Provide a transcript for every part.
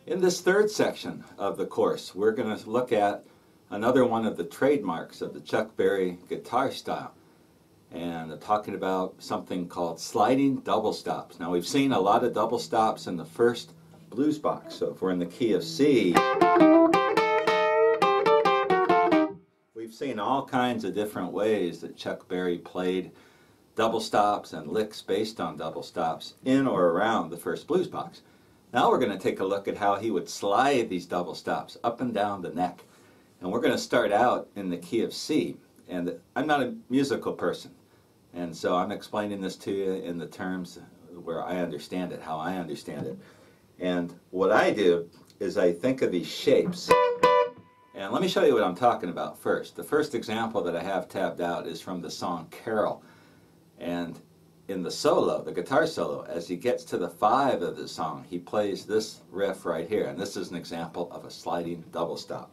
In this third section of the course, we're going to look at another one of the trademarks of the Chuck Berry guitar style, and talking about something called sliding double stops. Now, we've seen a lot of double stops in the first blues box. So if we're in the key of C, we've seen all kinds of different ways that Chuck Berry played double stops and licks based on double stops in or around the first blues box. Now we're going to take a look at how he would slide these double stops up and down the neck. And we're going to start out in the key of C. And I'm not a musical person, and so I'm explaining this to you in the terms where I understand it, how I understand it. And what I do is I think of these shapes. And let me show you what I'm talking about first. The first example that I have tabbed out is from the song Carol. And in the solo, the guitar solo, as he gets to the 5 of the song, he plays this riff right here. And this is an example of a sliding double stop.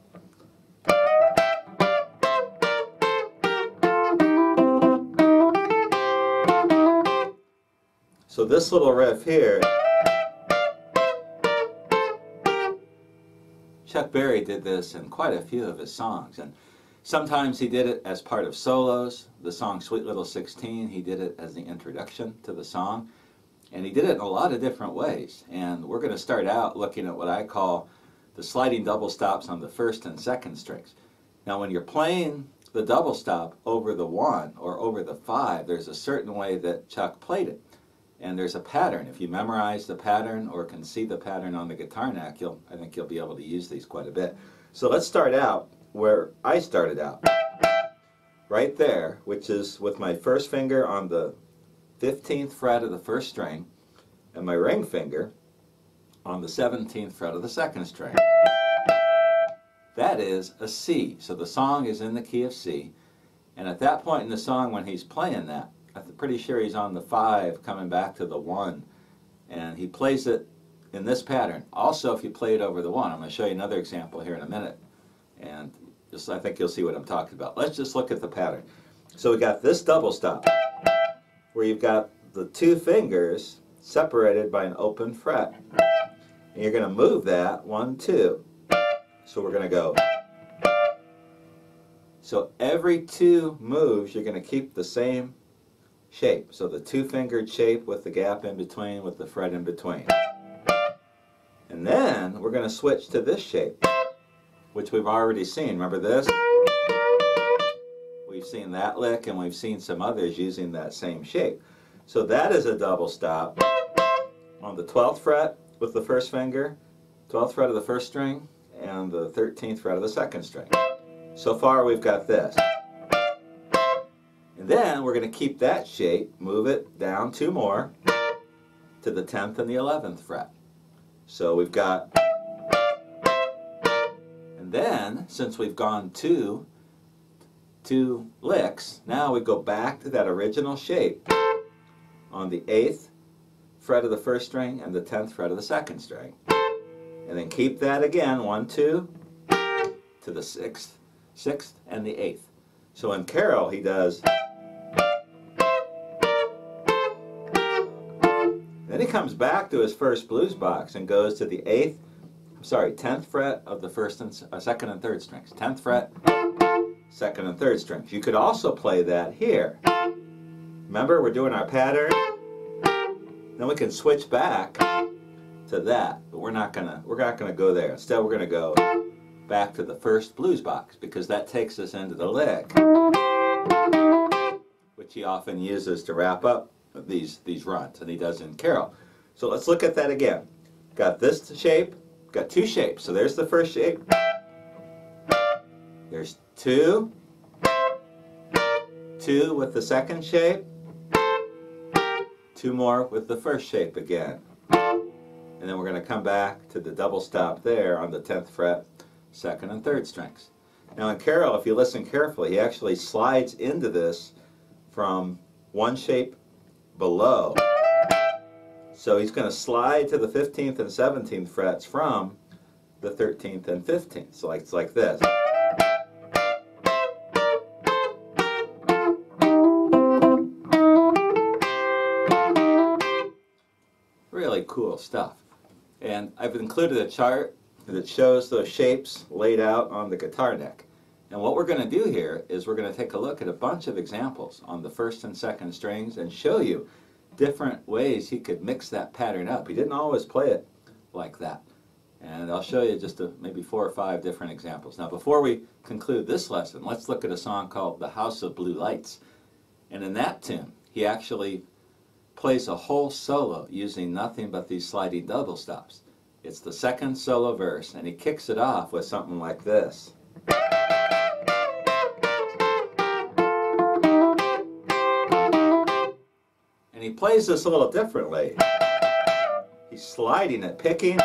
So this little riff here, Chuck Berry did this in quite a few of his songs, and sometimes he did it as part of solos. The song Sweet Little 16, he did it as the introduction to the song, and he did it in a lot of different ways. And we're going to start out looking at what I call the sliding double stops on the first and second strings. Now, when you're playing the double stop over the 1 or over the 5, there's a certain way that Chuck played it. And there's a pattern. If you memorize the pattern or can see the pattern on the guitar neck, I think you'll be able to use these quite a bit. So let's start out where I started out. Right there, which is with my first finger on the 15th fret of the first string and my ring finger on the 17th fret of the second string. That is a C. So the song is in the key of C. And at that point in the song when he's playing that, I'm pretty sure he's on the 5 coming back to the 1, and he plays it in this pattern. Also, if you play it over the 1, I'm going to show you another example here in a minute, and I think you'll see what I'm talking about. Let's just look at the pattern. So we got this double stop where you've got the 2 fingers separated by an open fret, and you're going to move that 1, 2. So we're going to go. So every 2 moves, you're going to keep the same shape. So the 2-fingered shape with the gap in between, with the fret in between. And then we're going to switch to this shape, which we've already seen. Remember this? We've seen that lick, and we've seen some others using that same shape. So that is a double stop on the 12th fret with the first finger, 12th fret of the first string, and the 13th fret of the second string. So far we've got this. And then we're going to keep that shape, move it down 2 more to the 10th and the 11th fret. So we've got, and then since we've gone 2 licks, now we go back to that original shape on the 8th fret of the first string and the 10th fret of the second string. And then keep that again, 1, 2, to the 6th and the 8th. So in Carol, he does. Then he comes back to his first blues box and goes to the 10th fret of the first and second and third strings. 10th fret, second and third strings. You could also play that here. Remember, we're doing our pattern. Then we can switch back to that, but we're not gonna go there. Instead, we're gonna go back to the first blues box, because that takes us into the lick, which he often uses to wrap up these runs, and he does in Carol. So let's look at that again. Got this shape, got 2 shapes. So there's the first shape. There's 2 with the second shape, 2 more with the first shape again. And then we're going to come back to the double stop there on the 10th fret, second and third strings. Now in Carol, if you listen carefully, he actually slides into this from 1 shape below. So he's going to slide to the 15th and 17th frets from the 13th and 15th. So it's like this. Really cool stuff. And I've included a chart that shows those shapes laid out on the guitar neck. And what we're going to do here is we're going to take a look at a bunch of examples on the first and second strings and show you different ways he could mix that pattern up. He didn't always play it like that. And I'll show you just maybe 4 or 5 different examples. Now before we conclude this lesson, let's look at a song called The House of Blue Lights. And in that tune, he actually plays a whole solo using nothing but these sliding double stops. It's the second solo verse, and he kicks it off with something like this. And he plays this a little differently. He's sliding it, picking.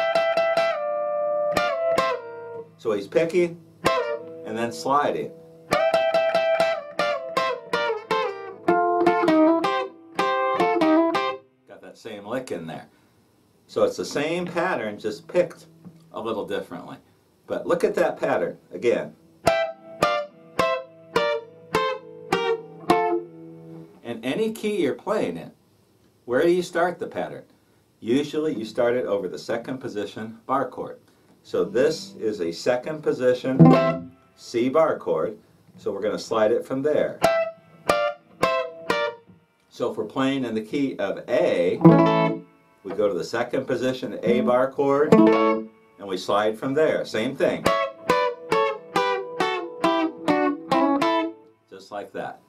So he's picking and then sliding. Got that same lick in there. So it's the same pattern, just picked a little differently. But look at that pattern again. In any key you're playing in, where do you start the pattern? Usually you start it over the second position bar chord. So this is a second position C bar chord, so we're going to slide it from there. So if we're playing in the key of A, we go to the second position A bar chord, and we slide from there. Same thing. Just like that.